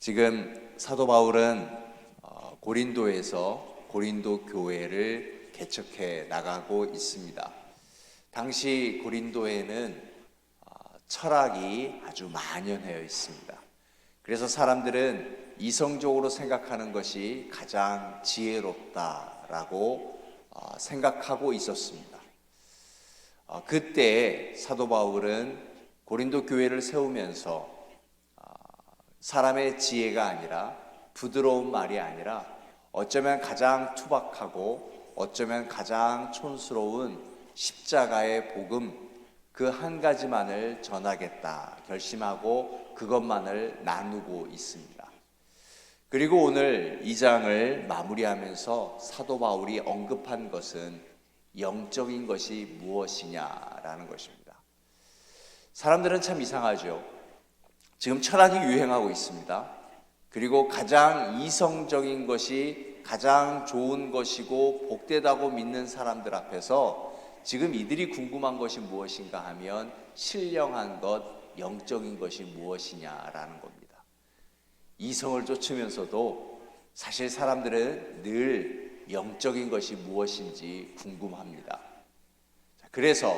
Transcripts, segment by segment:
지금 사도 바울은 고린도에서 고린도 교회를 개척해 나가고 있습니다. 당시 고린도에는 철학이 아주 만연하여 있습니다. 그래서 사람들은 이성적으로 생각하는 것이 가장 지혜롭다라고 생각하고 있었습니다. 그때 사도 바울은 고린도 교회를 세우면서 사람의 지혜가 아니라, 부드러운 말이 아니라 어쩌면 가장 투박하고 어쩌면 가장 촌스러운 십자가의 복음, 그 한 가지만을 전하겠다 결심하고 그것만을 나누고 있습니다. 그리고 오늘 이 장을 마무리하면서 사도 바울이 언급한 것은 영적인 것이 무엇이냐라는 것입니다. 사람들은 참 이상하죠. 지금 철학이 유행하고 있습니다. 그리고 가장 이성적인 것이 가장 좋은 것이고 복되다고 믿는 사람들 앞에서 지금 이들이 궁금한 것이 무엇인가 하면 신령한 것, 영적인 것이 무엇이냐라는 겁니다. 이성을 쫓으면서도 사실 사람들은 늘 영적인 것이 무엇인지 궁금합니다. 그래서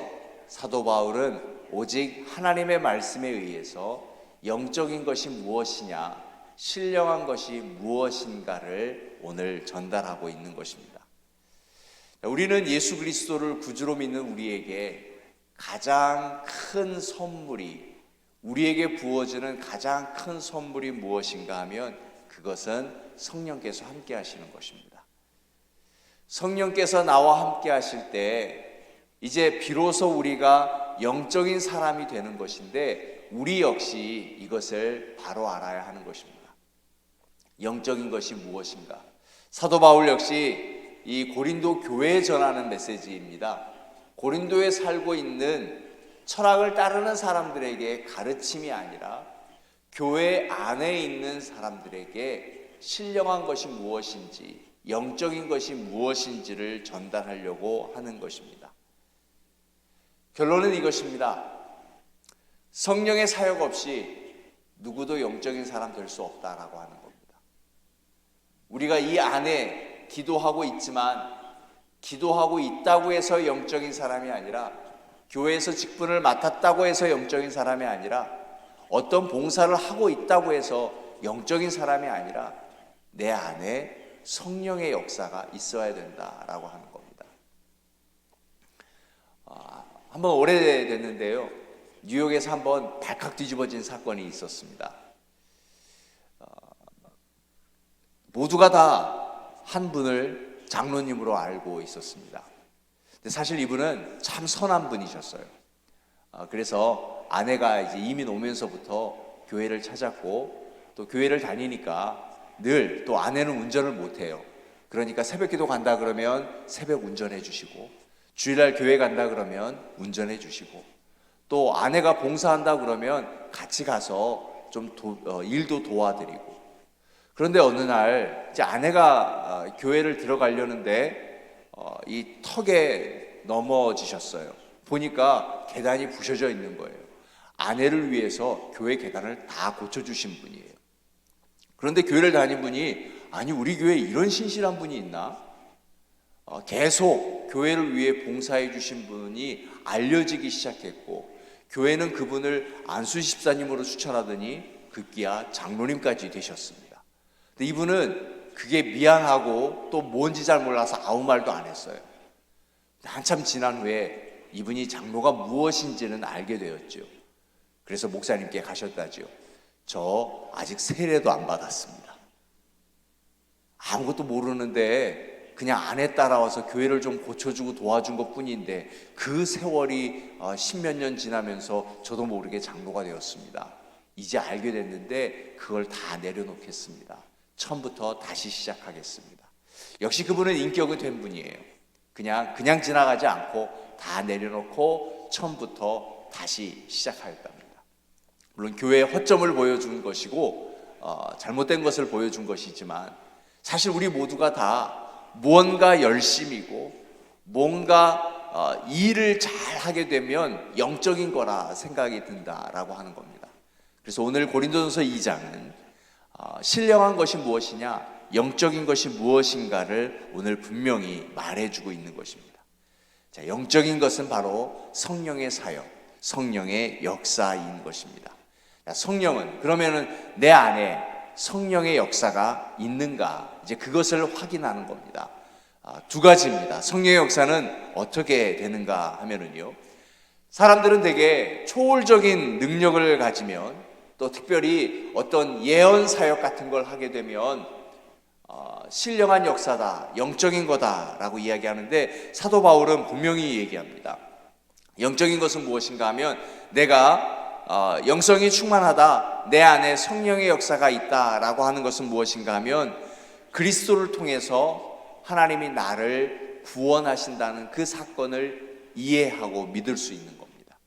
사도 바울은 오직 하나님의 말씀에 의해서 영적인 것이 무엇이냐, 신령한 것이 무엇인가를 오늘 전달하고 있는 것입니다. 우리는 예수 그리스도를 구주로 믿는 우리에게 가장 큰 선물이, 우리에게 부어지는 가장 큰 선물이 무엇인가 하면 그것은 성령께서 함께 하시는 것입니다. 성령께서 나와 함께 하실 때 이제 비로소 우리가 영적인 사람이 되는 것인데, 우리 역시 이것을 바로 알아야 하는 것입니다. 영적인 것이 무엇인가? 사도 바울 역시 이 고린도 교회에 전하는 메시지입니다. 고린도에 살고 있는 철학을 따르는 사람들에게 가르침이 아니라 교회 안에 있는 사람들에게 신령한 것이 무엇인지, 영적인 것이 무엇인지를 전달하려고 하는 것입니다. 결론은 이것입니다. 성령의 사역 없이 누구도 영적인 사람 될 수 없다라고 하는 겁니다. 우리가 이 안에 기도하고 있지만, 기도하고 있다고 해서 영적인 사람이 아니라, 교회에서 직분을 맡았다고 해서 영적인 사람이 아니라, 어떤 봉사를 하고 있다고 해서 영적인 사람이 아니라 내 안에 성령의 역사가 있어야 된다라고 하는 겁니다. 한번 오래됐는데요, 뉴욕에서 한번 발칵 뒤집어진 사건이 있었습니다. 모두가 다 한 분을 장로님으로 알고 있었습니다. 근데 사실 이분은 참 선한 분이셨어요. 그래서 아내가 이제 이민 오면서부터 교회를 찾았고, 또 교회를 다니니까 늘 또 아내는 운전을 못해요. 그러니까 새벽 기도 간다 그러면 새벽 운전해 주시고, 주일날 교회 간다 그러면 운전해 주시고, 또 아내가 봉사한다 그러면 같이 가서 좀 일도 도와드리고. 그런데 어느 날 이제 아내가 교회를 들어가려는데 이 턱에 넘어지셨어요. 보니까 계단이 부셔져 있는 거예요. 아내를 위해서 교회 계단을 다 고쳐주신 분이에요. 그런데 교회를 다닌 분이, 아니 우리 교회에 이런 신실한 분이 있나? 계속 교회를 위해 봉사해 주신 분이 알려지기 시작했고, 교회는 그분을 안수집사님으로 추천하더니 급기야 장로님까지 되셨습니다. 근데 이분은 그게 미안하고 또 뭔지 잘 몰라서 아무 말도 안 했어요. 한참 지난 후에 이분이 장로가 무엇인지는 알게 되었죠. 그래서 목사님께 가셨다죠. 저 아직 세례도 안 받았습니다. 아무것도 모르는데 그냥 아내 따라와서 교회를 좀 고쳐주고 도와준 것 뿐인데, 그 세월이 10몇 년 지나면서 저도 모르게 장로가 되었습니다. 이제 알게 됐는데 그걸 다 내려놓겠습니다. 처음부터 다시 시작하겠습니다. 역시 그분은 인격이 된 분이에요. 그냥 지나가지 않고 다 내려놓고 처음부터 다시 시작하였답니다. 물론 교회의 허점을 보여준 것이고 잘못된 것을 보여준 것이지만, 사실 우리 모두가 다 무언가 열심이고 뭔가 일을 잘 하게 되면 영적인 거라 생각이 든다라고 하는 겁니다. 그래서 오늘 고린도전서 2장은 신령한 것이 무엇이냐, 영적인 것이 무엇인가를 오늘 분명히 말해주고 있는 것입니다. 자, 영적인 것은 바로 성령의 사역, 성령의 역사인 것입니다. 자, 성령은 그러면은 내 안에 성령의 역사가 있는가, 이제 그것을 확인하는 겁니다. 두 가지입니다. 성령의 역사는 어떻게 되는가 하면은요, 사람들은 되게 초월적인 능력을 가지면, 또 특별히 어떤 예언 사역 같은 걸 하게 되면 신령한 역사다, 영적인 거다라고 이야기하는데, 사도 바울은 분명히 얘기합니다. 영적인 것은 무엇인가 하면, 내가 영성이 충만하다, 내 안에 성령의 역사가 있다라고 하는 것은 무엇인가 하면, 그리스도를 통해서 하나님이 나를 구원하신다는 그 사건을 이해하고 믿을 수 있는 겁니다.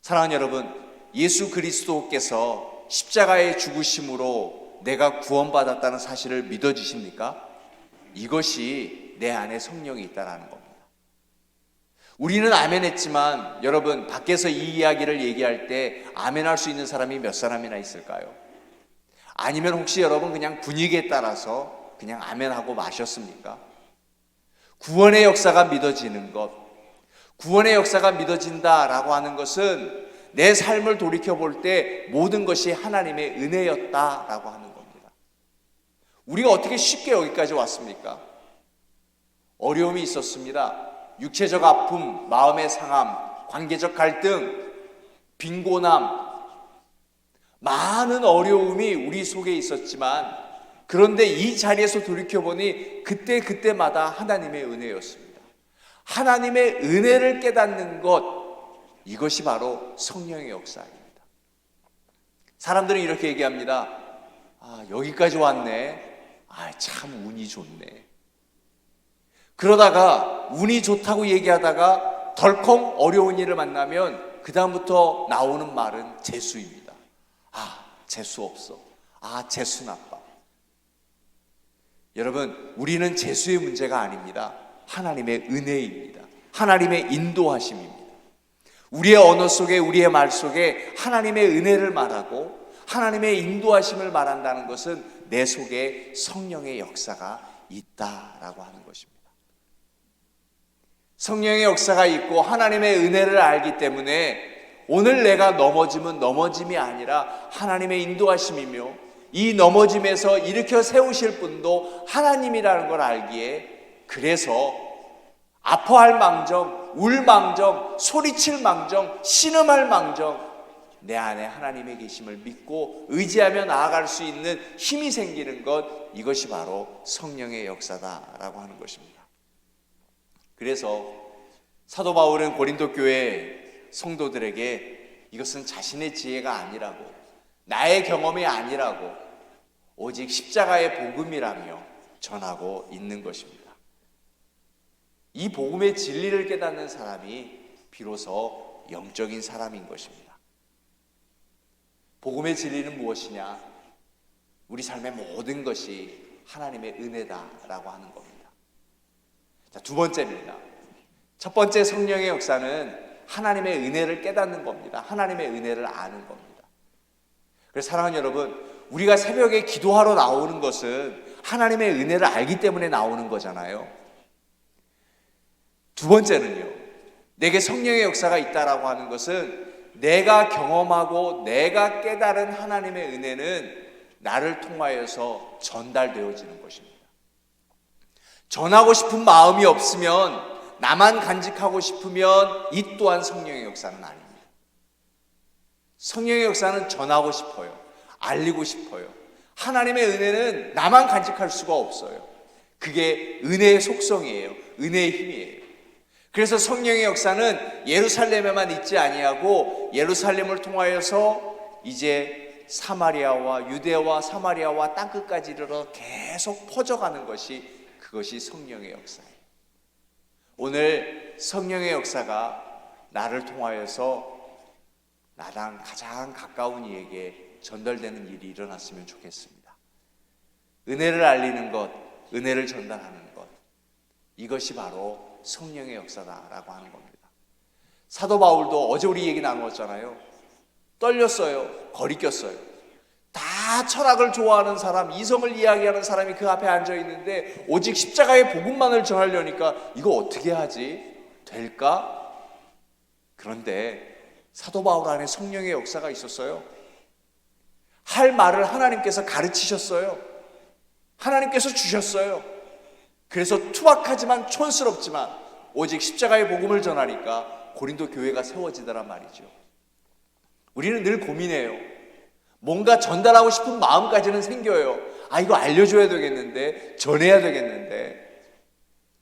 사랑하는 여러분, 예수 그리스도께서 십자가의 죽으심으로 내가 구원받았다는 사실을 믿어지십니까? 이것이 내 안에 성령이 있다는 겁니다. 우리는 아멘 했지만, 여러분 밖에서 이 이야기를 얘기할 때 아멘할 수 있는 사람이 몇 사람이나 있을까요? 아니면 혹시 여러분 그냥 분위기에 따라서 그냥 아멘하고 마셨습니까? 구원의 역사가 믿어지는 것, 구원의 역사가 믿어진다라고 하는 것은 내 삶을 돌이켜볼 때 모든 것이 하나님의 은혜였다라고 하는 겁니다. 우리가 어떻게 쉽게 여기까지 왔습니까? 어려움이 있었습니다. 육체적 아픔, 마음의 상함, 관계적 갈등, 빈곤함, 많은 어려움이 우리 속에 있었지만, 그런데 이 자리에서 돌이켜보니 그때마다 하나님의 은혜였습니다. 하나님의 은혜를 깨닫는 것, 이것이 바로 성령의 역사입니다. 사람들은 이렇게 얘기합니다. 여기까지 왔네. 참 운이 좋네. 그러다가 운이 좋다고 얘기하다가 덜컹 어려운 일을 만나면 그 다음부터 나오는 말은 재수입니다. 재수 없어. 재수 나빠. 여러분, 우리는 재수의 문제가 아닙니다. 하나님의 은혜입니다. 하나님의 인도하심입니다. 우리의 언어 속에, 우리의 말 속에 하나님의 은혜를 말하고 하나님의 인도하심을 말한다는 것은 내 속에 성령의 역사가 있다라고 하는 것입니다. 성령의 역사가 있고 하나님의 은혜를 알기 때문에 오늘 내가 넘어짐은 넘어짐이 아니라 하나님의 인도하심이며, 이 넘어짐에서 일으켜 세우실 분도 하나님이라는 걸 알기에, 그래서 아파할 망정, 울 망정, 소리칠 망정, 신음할 망정, 내 안에 하나님의 계심을 믿고 의지하며 나아갈 수 있는 힘이 생기는 것, 이것이 바로 성령의 역사다라고 하는 것입니다. 그래서 사도 바울은 고린도 교회 성도들에게 이것은 자신의 지혜가 아니라고, 나의 경험이 아니라고, 오직 십자가의 복음이라며 전하고 있는 것입니다. 이 복음의 진리를 깨닫는 사람이 비로소 영적인 사람인 것입니다. 복음의 진리는 무엇이냐? 우리 삶의 모든 것이 하나님의 은혜다라고 하는 겁니다. 자, 두 번째입니다. 첫 번째 성령의 역사는 하나님의 은혜를 깨닫는 겁니다. 하나님의 은혜를 아는 겁니다. 그래서 사랑하는 여러분, 우리가 새벽에 기도하러 나오는 것은 하나님의 은혜를 알기 때문에 나오는 거잖아요. 두 번째는요, 내게 성령의 역사가 있다라고 하는 것은 내가 경험하고 내가 깨달은 하나님의 은혜는 나를 통하여서 전달되어지는 것입니다. 전하고 싶은 마음이 없으면, 나만 간직하고 싶으면 이 또한 성령의 역사는 아닙니다. 성령의 역사는 전하고 싶어요. 알리고 싶어요. 하나님의 은혜는 나만 간직할 수가 없어요. 그게 은혜의 속성이에요. 은혜의 힘이에요. 그래서 성령의 역사는 예루살렘에만 있지 아니하고 예루살렘을 통하여서 이제 사마리아와 유대와 사마리아와 땅끝까지 이르러 계속 퍼져가는 것이, 그것이 성령의 역사예요. 오늘 성령의 역사가 나를 통하여서 나랑 가장 가까운 이에게 전달되는 일이 일어났으면 좋겠습니다. 은혜를 알리는 것, 은혜를 전달하는 것, 이것이 바로 성령의 역사다라고 하는 겁니다. 사도 바울도 어제 우리 얘기 나누었잖아요. 떨렸어요. 거리꼈어요. 다 철학을 좋아하는 사람, 이성을 이야기하는 사람이 그 앞에 앉아 있는데 오직 십자가의 복음만을 전하려니까 이거 어떻게 하지? 될까? 그런데 사도 바울 안에 성령의 역사가 있었어요. 할 말을 하나님께서 가르치셨어요. 하나님께서 주셨어요. 그래서 투박하지만 촌스럽지만 오직 십자가의 복음을 전하니까 고린도 교회가 세워지더란 말이죠. 우리는 늘 고민해요. 뭔가 전달하고 싶은 마음까지는 생겨요. 이거 알려줘야 되겠는데, 전해야 되겠는데,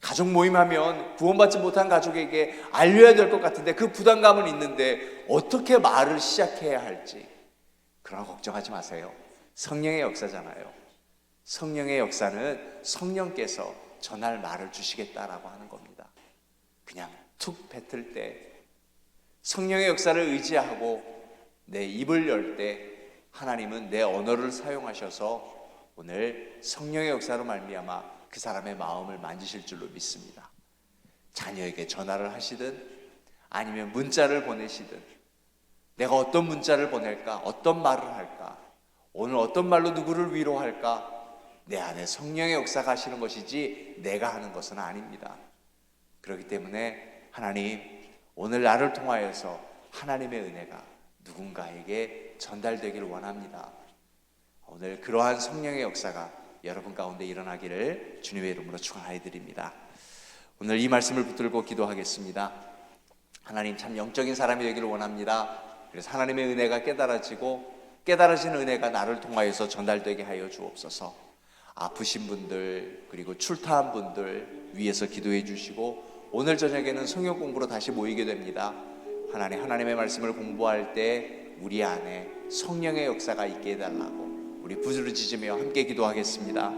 가족 모임하면 구원받지 못한 가족에게 알려야 될 것 같은데 그 부담감은 있는데 어떻게 말을 시작해야 할지, 그러나 걱정하지 마세요. 성령의 역사잖아요. 성령의 역사는 성령께서 전할 말을 주시겠다라고 하는 겁니다. 그냥 툭 뱉을 때, 성령의 역사를 의지하고 내 입을 열 때 하나님은 내 언어를 사용하셔서 오늘 성령의 역사로 말미암아 그 사람의 마음을 만지실 줄로 믿습니다. 자녀에게 전화를 하시든 아니면 문자를 보내시든, 내가 어떤 문자를 보낼까? 어떤 말을 할까? 오늘 어떤 말로 누구를 위로할까? 내 안에 성령의 역사가 하시는 것이지 내가 하는 것은 아닙니다. 그렇기 때문에 하나님, 오늘 나를 통하여서 하나님의 은혜가 누군가에게 전달되기를 원합니다. 오늘 그러한 성령의 역사가 여러분 가운데 일어나기를 주님의 이름으로 축원하여 드립니다. 오늘 이 말씀을 붙들고 기도하겠습니다. 하나님, 참 영적인 사람이 되기를 원합니다. 그래서 하나님의 은혜가 깨달아진 은혜가 나를 통하여서 전달되게 하여 주옵소서. 아프신 분들, 그리고 출타한 분들 위해서 기도해 주시고, 오늘 저녁에는 성경 공부로 다시 모이게 됩니다. 하나님의 말씀을 공부할 때 우리 안에 성령의 역사가 있게 해달라고 우리 부르짖으며 함께 기도하겠습니다.